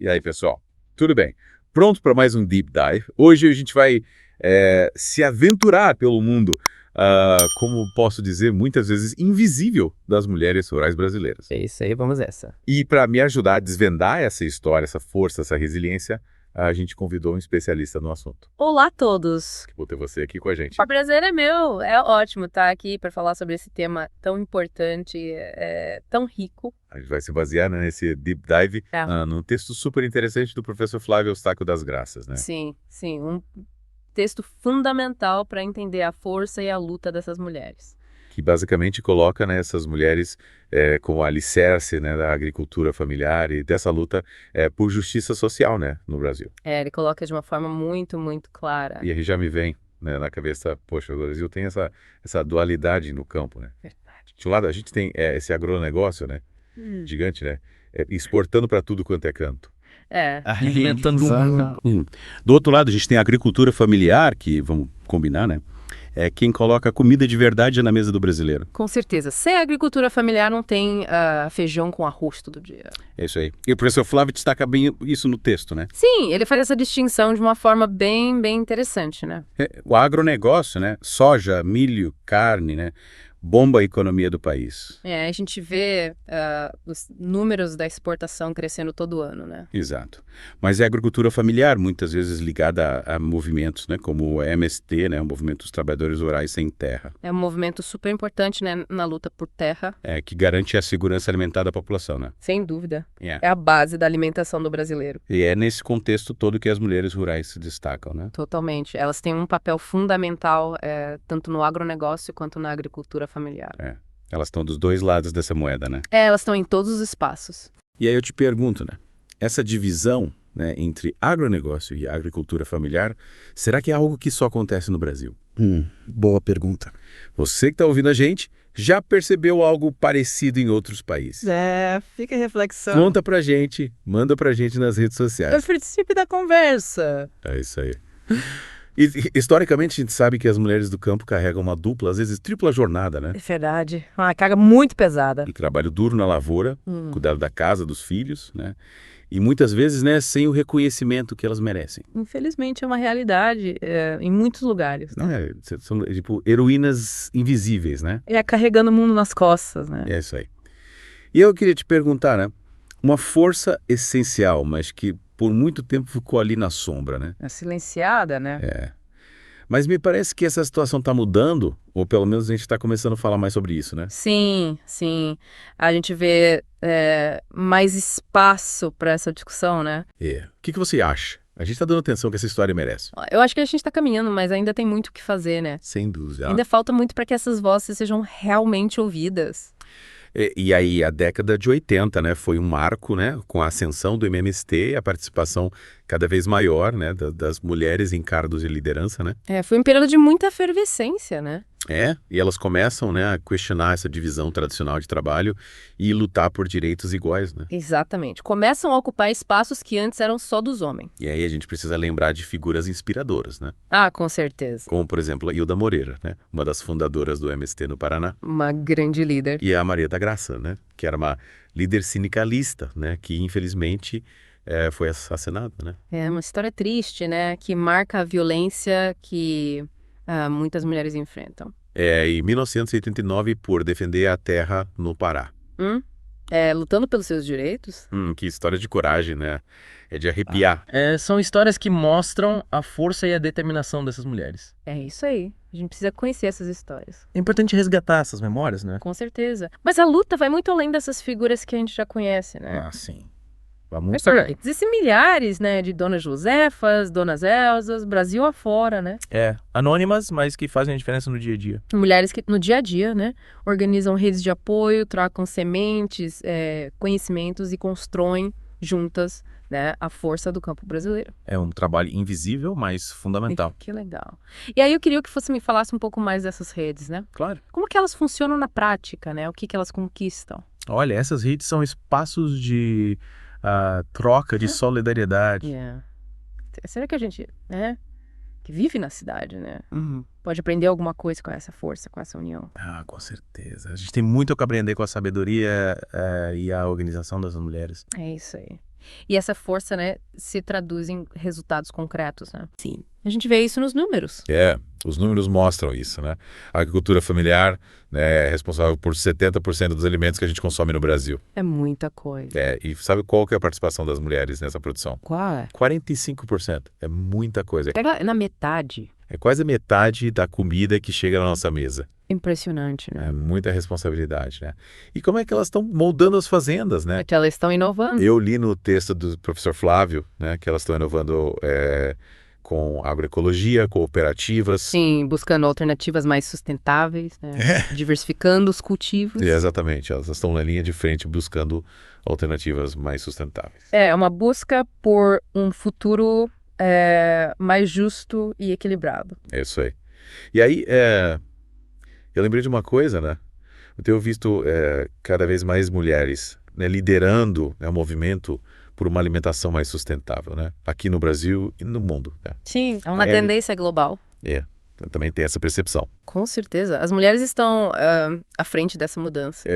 E aí, pessoal? Tudo bem? Pronto para mais um Deep Dive? Hoje a gente vai se aventurar pelo mundo, como posso dizer, muitas vezes invisível das mulheres rurais brasileiras. É isso aí, vamos nessa. E para me ajudar a desvendar essa história, essa força, essa resiliência, a gente convidou um especialista no assunto. Olá a todos! Vou ter você aqui com a gente. O prazer é meu, é ótimo estar aqui para falar sobre esse tema tão importante, tão rico. A gente vai se basear, né, nesse Deep Dive num texto super interessante do professor Flávio Eustáquio das Graças, né? Sim, um texto fundamental para entender a força e a luta dessas mulheres. Que basicamente coloca, né, essas mulheres como alicerce, né, da agricultura familiar e dessa luta por justiça social, né, no Brasil. Ele coloca de uma forma muito, muito clara. E aí já me vem, né, na cabeça, poxa, o Brasil tem essa dualidade no campo, né? Verdade. De um lado a gente tem esse agronegócio, né, gigante, né, exportando para tudo quanto é canto. Alimentando o mundo. Do outro lado, a gente tem a agricultura familiar, que, vamos combinar, né? É quem coloca comida de verdade na mesa do brasileiro. Com certeza. Sem a agricultura familiar não tem feijão com arroz todo dia. É isso aí. E o professor Flávio destaca bem isso no texto, né? Sim, ele faz essa distinção de uma forma bem, bem interessante, né? O agronegócio, né? Soja, milho, carne, né? Bomba a economia do país. A gente vê os números da exportação crescendo todo ano, né? Exato. Mas é a agricultura familiar, muitas vezes ligada a movimentos, né? Como o MST, né? O Movimento dos Trabalhadores Rurais Sem Terra. É um movimento super importante, né, na luta por terra. Que garante a segurança alimentar da população, né? Sem dúvida. É a base da alimentação do brasileiro. E é nesse contexto todo que as mulheres rurais se destacam, né? Totalmente. Elas têm um papel fundamental, tanto no agronegócio quanto na agricultura familiar. Elas estão dos dois lados dessa moeda, né? Elas estão em todos os espaços. E aí eu te pergunto, né? Essa divisão, né, entre agronegócio e agricultura familiar, será que é algo que só acontece no Brasil? Boa pergunta. Você que está ouvindo a gente, já percebeu algo parecido em outros países? Fica a reflexão. Conta pra gente, manda pra gente nas redes sociais. Participe da conversa. É isso aí. E, historicamente, a gente sabe que as mulheres do campo carregam uma dupla, às vezes tripla jornada, né? É verdade. Uma carga muito pesada. Um trabalho duro na lavoura, cuidado da casa, dos filhos, né? E muitas vezes, né, sem o reconhecimento que elas merecem. Infelizmente é uma realidade em muitos lugares. Não são tipo heroínas invisíveis, né? Carregando o mundo nas costas, né? É isso aí. E eu queria te perguntar, né? Uma força essencial, mas que por muito tempo ficou ali na sombra, né? Silenciada, né? Mas me parece que essa situação está mudando, ou pelo menos a gente está começando a falar mais sobre isso, né? Sim. A gente vê mais espaço para essa discussão, né? O que você acha? A gente está dando atenção que essa história merece. Eu acho que a gente está caminhando, mas ainda tem muito o que fazer, né? Sem dúvida. Ainda falta muito para que essas vozes sejam realmente ouvidas. E aí a década de 80, né, foi um marco, né, com a ascensão do MMST e a participação cada vez maior, né, das mulheres em cargos de liderança, né? Foi um período de muita efervescência, né? E elas começam, né, a questionar essa divisão tradicional de trabalho e lutar por direitos iguais, né? Exatamente. Começam a ocupar espaços que antes eram só dos homens. E aí a gente precisa lembrar de figuras inspiradoras, né? Com certeza. Como, por exemplo, a Hilda Moreira, né, uma das fundadoras do MST no Paraná. Uma grande líder. E a Maria da Graça, né, que era uma líder sindicalista, né, que infelizmente foi assassinada, né? É uma história triste, né, que marca a violência que muitas mulheres enfrentam. Em 1989, por defender a terra no Pará. Lutando pelos seus direitos? Que história de coragem, né? É de arrepiar. São histórias que mostram a força e a determinação dessas mulheres. É isso aí. A gente precisa conhecer essas histórias. É importante resgatar essas memórias, né? Com certeza. Mas a luta vai muito além dessas figuras que a gente já conhece, né? Sim. Vamos... Existem milhares, né, de donas Josefas, donas Elsas, Brasil afora, né? Anônimas, mas que fazem a diferença no dia a dia. Mulheres que, no dia a dia, né, organizam redes de apoio, trocam sementes, conhecimentos e constroem juntas, né, a força do campo brasileiro. É um trabalho invisível, mas fundamental. Que legal. E aí eu queria que você me falasse um pouco mais dessas redes, né? Claro. Como que elas funcionam na prática, né? O que elas conquistam? Olha, essas redes são espaços de troca, de solidariedade. Será que a gente, né, que vive na cidade, né, pode aprender alguma coisa com essa força, com essa união? Com certeza. A gente tem muito que aprender com a sabedoria e a organização das mulheres. É isso aí. E essa força, né, se traduz em resultados concretos, né? Sim. A gente vê isso nos números. Os números mostram isso, né? A agricultura familiar, né, é responsável por 70% dos alimentos que a gente consome no Brasil. É muita coisa. E sabe qual que é a participação das mulheres nessa produção? Qual é? 45%. É muita coisa. Pega na metade. É quase a metade da comida que chega na nossa mesa. Impressionante, né? É muita responsabilidade, né? E como é que elas estão moldando as fazendas, né? É que elas estão inovando. Eu li no texto do professor Flávio, né, que elas estão inovando com agroecologia, cooperativas. Sim, buscando alternativas mais sustentáveis, né? Diversificando os cultivos. Exatamente, elas estão na linha de frente buscando alternativas mais sustentáveis. É uma busca por um futuro mais justo e equilibrado. É isso aí. E aí, eu lembrei de uma coisa, né? Eu tenho visto cada vez mais mulheres, né, liderando, né, o movimento por uma alimentação mais sustentável, né? Aqui no Brasil e no mundo. Né? Sim, é uma tendência global. Também tem essa percepção. Com certeza. As mulheres estão à frente dessa mudança.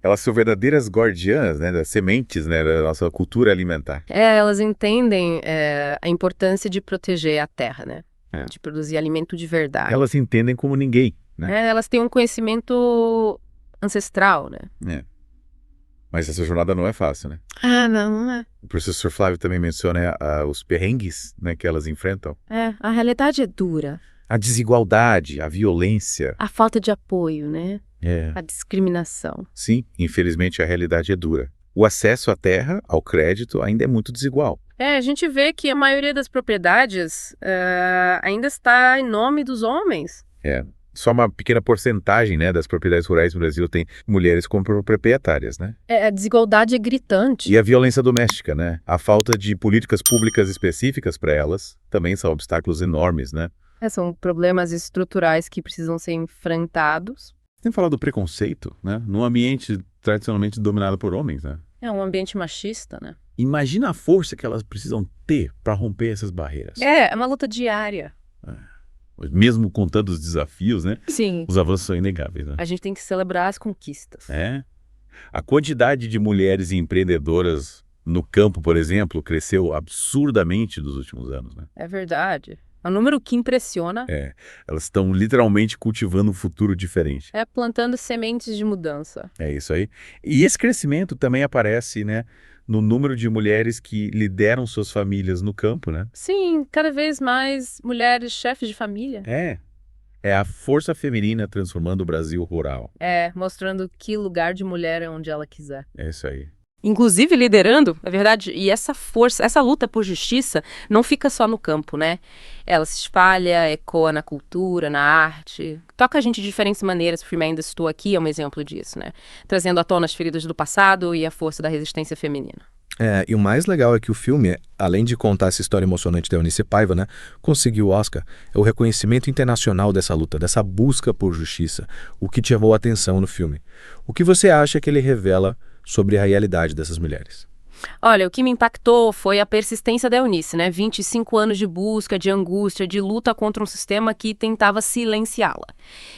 Elas são verdadeiras guardiãs, né, das sementes, né, da nossa cultura alimentar. Elas entendem a importância de proteger a terra, né? De produzir alimento de verdade. Elas entendem como ninguém, né? Elas têm um conhecimento ancestral, né? Mas essa jornada não é fácil, né? Não é. O professor Flávio também menciona os perrengues, né, que elas enfrentam. A realidade é dura. A desigualdade, a violência. A falta de apoio, né? A discriminação. Sim, infelizmente a realidade é dura. O acesso à terra, ao crédito, ainda é muito desigual. A gente vê que a maioria das propriedades ainda está em nome dos homens. Só uma pequena porcentagem, né, das propriedades rurais no Brasil tem mulheres como proprietárias, né? A desigualdade é gritante. E a violência doméstica, né? A falta de políticas públicas específicas para elas também são obstáculos enormes, né? São problemas estruturais que precisam ser enfrentados. Sem falar do preconceito, né? Num ambiente tradicionalmente dominado por homens, né? É um ambiente machista, né? Imagina a força que elas precisam ter para romper essas barreiras. É uma luta diária. Mesmo com tantos desafios, né? Sim. Os avanços são inegáveis, né? A gente tem que celebrar as conquistas. A quantidade de mulheres empreendedoras no campo, por exemplo, cresceu absurdamente nos últimos anos, né? É verdade. É um número que impressiona. Elas estão literalmente cultivando um futuro diferente. Plantando sementes de mudança. É isso aí. E esse crescimento também aparece, né, no número de mulheres que lideram suas famílias no campo, né? Sim, cada vez mais mulheres chefes de família. É a força feminina transformando o Brasil rural. Mostrando que lugar de mulher é onde ela quiser. É isso aí. Inclusive liderando, é verdade, e essa força, essa luta por justiça não fica só no campo, né? Ela se espalha, ecoa na cultura, na arte, toca a gente de diferentes maneiras. O filme Ainda Estou Aqui é um exemplo disso, né? Trazendo à tona as feridas do passado e a força da resistência feminina. E o mais legal é que o filme, além de contar essa história emocionante da Eunice Paiva, né, conseguiu o Oscar, é o reconhecimento internacional dessa luta, dessa busca por justiça, o que te chamou a atenção no filme. O que você acha que ele revela sobre a realidade dessas mulheres? Olha, o que me impactou foi a persistência da Eunice, né? 25 anos de busca, de angústia, de luta contra um sistema que tentava silenciá-la.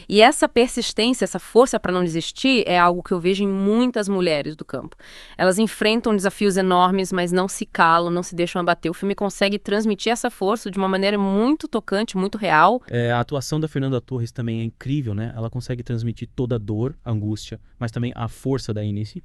E essa persistência, essa força para não desistir é algo que eu vejo em muitas mulheres do campo. Elas enfrentam desafios enormes, mas não se calam, não se deixam abater. O filme consegue transmitir essa força de uma maneira muito tocante, muito real. A atuação da Fernanda Torres também é incrível, né? Ela consegue transmitir toda a dor, a angústia, mas também a força da Eunice.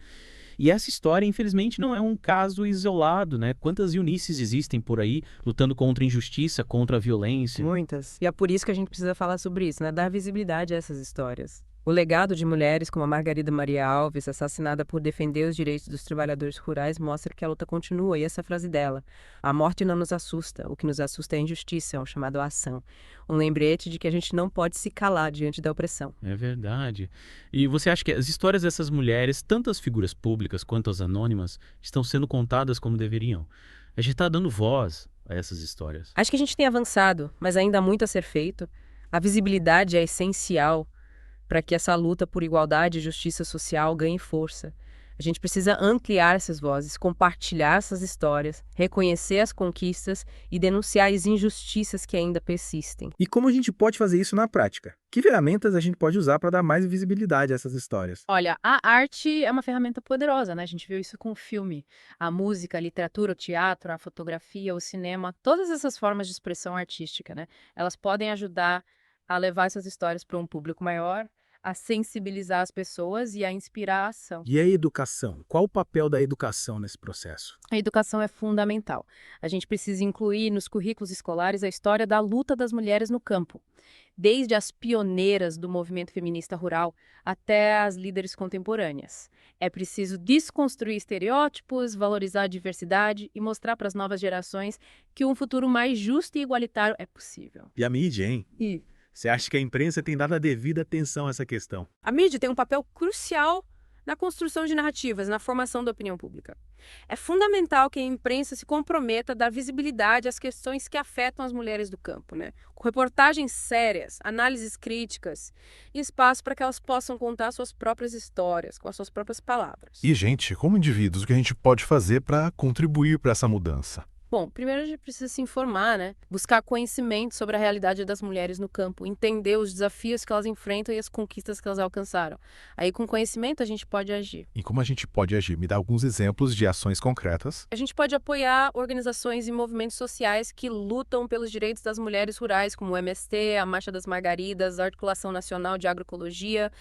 E essa história, infelizmente, não é um caso isolado, né? Quantas Eunices existem por aí, lutando contra a injustiça, contra a violência? Muitas. E é por isso que a gente precisa falar sobre isso, né? Dar visibilidade a essas histórias. O legado de mulheres como a Margarida Maria Alves, assassinada por defender os direitos dos trabalhadores rurais, mostra que a luta continua. E essa frase dela: a morte não nos assusta, o que nos assusta é a injustiça, é o chamado ação. Um lembrete de que a gente não pode se calar diante da opressão. É verdade. E você acha que as histórias dessas mulheres, tanto as figuras públicas quanto as anônimas, estão sendo contadas como deveriam? A gente está dando voz a essas histórias. Acho que a gente tem avançado, mas ainda há muito a ser feito. A visibilidade é essencial para que essa luta por igualdade e justiça social ganhe força. A gente precisa ampliar essas vozes, compartilhar essas histórias, reconhecer as conquistas e denunciar as injustiças que ainda persistem. E como a gente pode fazer isso na prática? Que ferramentas a gente pode usar para dar mais visibilidade a essas histórias? Olha, a arte é uma ferramenta poderosa, né? A gente viu isso com o filme. A música, a literatura, o teatro, a fotografia, o cinema, todas essas formas de expressão artística, né? Elas podem ajudar a levar essas histórias para um público maior, a sensibilizar as pessoas e a inspirar a ação. E a educação? Qual o papel da educação nesse processo? A educação é fundamental. A gente precisa incluir nos currículos escolares a história da luta das mulheres no campo, desde as pioneiras do movimento feminista rural até as líderes contemporâneas. É preciso desconstruir estereótipos, valorizar a diversidade e mostrar para as novas gerações que um futuro mais justo e igualitário é possível. E a mídia, hein? Você acha que a imprensa tem dado a devida atenção a essa questão? A mídia tem um papel crucial na construção de narrativas, na formação da opinião pública. É fundamental que a imprensa se comprometa a dar visibilidade às questões que afetam as mulheres do campo, né? Com reportagens sérias, análises críticas e espaço para que elas possam contar suas próprias histórias, com as suas próprias palavras. E, gente, como indivíduos, o que a gente pode fazer para contribuir para essa mudança? Bom, primeiro a gente precisa se informar, né? Buscar conhecimento sobre a realidade das mulheres no campo, entender os desafios que elas enfrentam e as conquistas que elas alcançaram. Aí, com conhecimento, a gente pode agir. E como a gente pode agir? Me dá alguns exemplos de ações concretas. A gente pode apoiar organizações e movimentos sociais que lutam pelos direitos das mulheres rurais, como o MST, a Marcha das Margaridas, a Articulação Nacional de Agroecologia.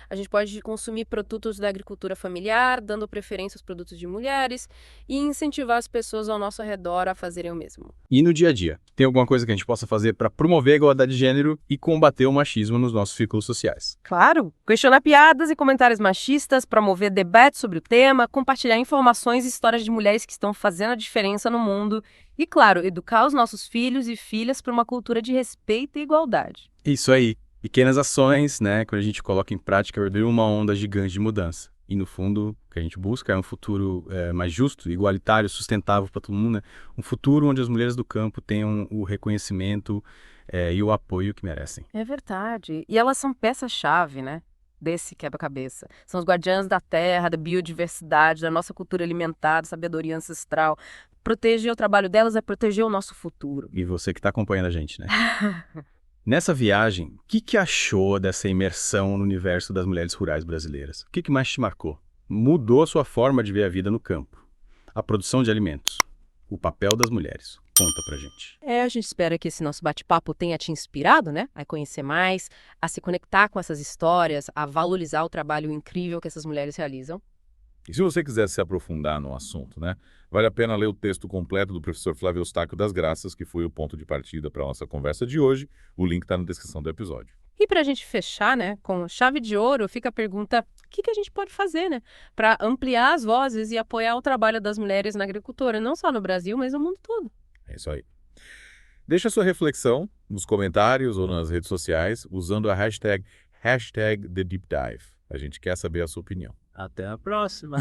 A gente pode consumir produtos da agricultura familiar, dando preferência aos produtos de mulheres e incentivar as pessoas ao nosso redor a fazerem o mesmo. E no dia a dia, tem alguma coisa que a gente possa fazer para promover a igualdade de gênero e combater o machismo nos nossos círculos sociais? Claro, questionar piadas e comentários machistas, promover debates sobre o tema, compartilhar informações e histórias de mulheres que estão fazendo a diferença no mundo e, claro, educar os nossos filhos e filhas para uma cultura de respeito e igualdade. Isso aí. Pequenas ações, né, quando a gente coloca em prática, vai abrir uma onda gigante de mudança. E, no fundo, o que a gente busca é um futuro mais justo, igualitário, sustentável para todo mundo, né? Um futuro onde as mulheres do campo tenham o reconhecimento e o apoio que merecem. É verdade. E elas são peça-chave, né? Desse quebra-cabeça. São os guardiãs da terra, da biodiversidade, da nossa cultura alimentar, da sabedoria ancestral. Proteger o trabalho delas é proteger o nosso futuro. E você que está acompanhando a gente, né? Nessa viagem, o que achou dessa imersão no universo das mulheres rurais brasileiras? O que mais te marcou? Mudou a sua forma de ver a vida no campo? A produção de alimentos? O papel das mulheres? Conta pra gente. A gente espera que esse nosso bate-papo tenha te inspirado, né? A conhecer mais, a se conectar com essas histórias, a valorizar o trabalho incrível que essas mulheres realizam. E se você quiser se aprofundar no assunto, né, vale a pena ler o texto completo do professor Flávio Eustáquio das Graças, que foi o ponto de partida para a nossa conversa de hoje. O link está na descrição do episódio. E para a gente fechar, né, com chave de ouro, fica a pergunta: o que a gente pode fazer, né, para ampliar as vozes e apoiar o trabalho das mulheres na agricultura, não só no Brasil, mas no mundo todo? É isso aí. Deixa a sua reflexão nos comentários ou nas redes sociais usando a hashtag #TheDeepDive. A gente quer saber a sua opinião. Até a próxima!